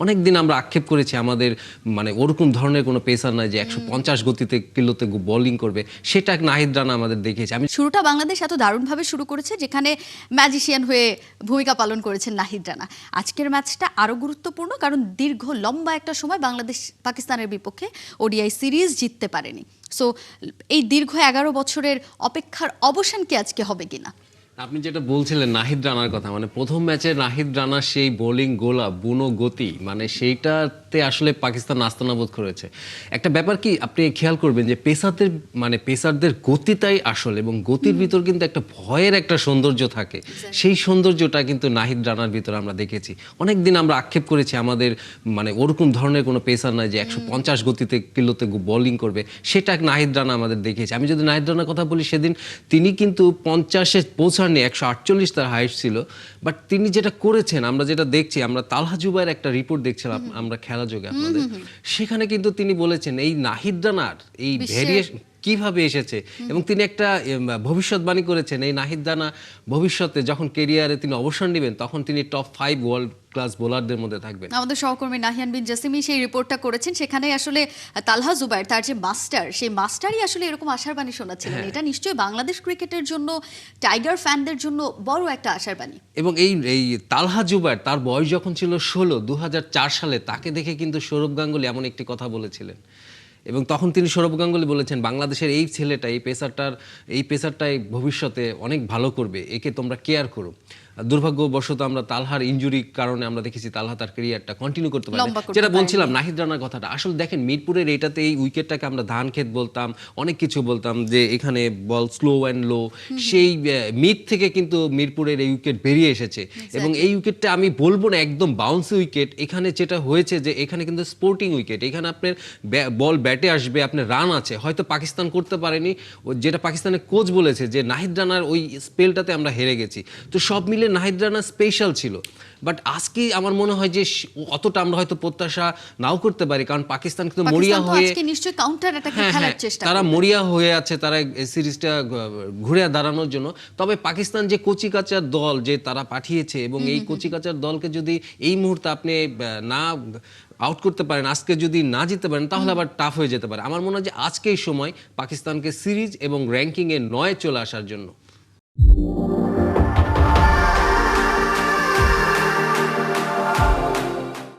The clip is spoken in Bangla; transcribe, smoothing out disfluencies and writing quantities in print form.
অনেকদিন আমরা আক্ষেপ করেছি আমাদের মানে ওরকম ধরনের কোনো পেসার নাই যে 150 গতিতে কিলোতে বোলিং করবে, সেটা নাহিদ রানা আমাদের দেখিয়েছে। আমি শুরুটা বাংলাদেশ এত দারুণভাবে শুরু করেছে যেখানে ম্যাজিশিয়ান হয়ে ভূমিকা পালন করেছেন নাহিদ রানা। আজকের ম্যাচটা আরও গুরুত্বপূর্ণ কারণ দীর্ঘ লম্বা একটা সময় বাংলাদেশ পাকিস্তানের বিপক্ষে ওডিআই সিরিজ জিততে পারেনি। সো এই দীর্ঘ 11 বছরের অপেক্ষার অবসান কি আজকে হবে কিনা? আপনি যেটা বলছিলেন নাহিদ রানার কথা, মানে প্রথম ম্যাচে নাহিদ রানার সেই বোলিং গোলা বুনো গতি, মানে সেইটাতে আসলে পাকিস্তান নাস্তানাবোধ করেছে। একটা ব্যাপার কি আপনি খেয়াল করবেন যে পেসারদের গতিটাই আসল, এবং গতির ভিতর কিন্তু একটা ভয়ের একটা সৌন্দর্য থাকে। সেই সৌন্দর্যটা কিন্তু নাহিদ রানার ভিতর আমরা দেখেছি। অনেকদিন আমরা আক্ষেপ করেছি আমাদের মানে ওরকম ধরনের কোনো পেসার নাই যে 150 গতিতে কিলোতে বোলিং করবে, সেটা নাহিদ রানা আমাদের দেখিয়েছে। আমি যদি নাহিদ রানার কথা বলি, সেদিন তিনি কিন্তু 50-এ পৌঁছাননি, 148 তার হাইট ছিল। বাট তিনি যেটা করেছেন, আমরা যেটা দেখছি, আমরা তালহা জুবাইয়ের একটা রিপোর্ট দেখছিলাম আমরা খেলা যোগে আপনাদের, সেখানে কিন্তু তিনি বলেছেন এই নাহিদ রানার এই ভেরিয়েশন কিভাবে এসেছে, এবং তিনি একটা ভবিষ্যৎবাণী করেছেন এই নাহিদ রানা ভবিষ্যতে যখন কেরিয়ারে তিনি অবসর নেবেন তখন তিনি টপ 5 ওয়ার্ল্ড ক্লাস বোলারদের মধ্যে থাকবেন। আমাদের সহকর্মী নাহিয়ান বিন জাসিমি সেই রিপোর্টটা করেছেন, সেখানে আসলে তালহা জুবাইর তার যে মাস্টার, সেই মাস্টারই আসলে এরকম আশার বাণী শোনাচ্ছিলেন। এটা নিশ্চয়ই বাংলাদেশ ক্রিকেটের জন্য, টাইগার ফ্যানদের জন্য বড় একটা আশার বাণী। এবং এই তালহা জুবাইর তার বয়স যখন ছিল 16, 2004 সালে তাকে দেখে কিন্তু সৌরভ গাঙ্গুলী এমন একটি কথা বলেছিলেন, এবং তখন তিনি সৌরভ গাঙ্গুলী বলেছেন বাংলাদেশের এই ছেলেটা, এই পেসারটাই ভবিষ্যতে অনেক ভালো করবে, একে তোমরা কেয়ার করো। দুর্ভাগ্যবশত আমরা তালহার ইনজুরির কারণে আমরা দেখেছি তালহা তার ক্যারিয়ারটা কন্টিনিউ করতে পারে। যেটা বলছিলাম নাহিদ রানার কথাটা, আসলে দেখেন মিরপুরের এটাতে এই উইকেটটাকে আমরা ধান ক্ষেত বলতাম, অনেক কিছু বলতাম যে এখানে বল স্লো অ্যান্ড লো, সেই মিড থেকে কিন্তু মিরপুরের এই উইকেট বেরিয়ে এসেছে। এবং এই উইকেটটা আমি বলবো না একদম বাউন্সি উইকেট, এখানে যেটা হয়েছে যে এখানে কিন্তু স্পোর্টিং উইকেট, এখানে আপনার বল ব্যাটে আসবে, আপনার রান আছে, হয়তো পাকিস্তান করতে পারেনি, যেটা পাকিস্তানের কোচ বলেছে যে নাহিদ রানার ওই স্পেলটাতে আমরা হেরে গেছি। তো সব মিলে নাহিদ রানা স্পেশাল ছিল। বাট আজকে আমার মনে হয় যে অতটা আমরা হয়তো প্রত্যাশা নাও করতে পারি, কারণ পাকিস্তান কিন্তু মরিয়া হয়ে নিশ্চয়ই কাউন্টার অ্যাটাকে খেলার চেষ্টা, তারা মরিয়া হয়ে আছে, তারা এই সিরিজটা ঘুরে দাঁড়ানোর জন্য। তবে পাকিস্তান যে কচিকাচার দল যে তারা পাঠিয়েছে, এবং এই কচিকাচার দলকে যদি এই মুহূর্তে আপনি না আউট করতে পারেন, আজকে যদি না জিততে পারেন, তাহলে আবার টাফ হয়ে যেতে পারে। আমার মনে হয় যে আজকেই সময় পাকিস্তানকে সিরিজ এবং র্যাঙ্কিংয়ে 9 চলে আসার জন্য।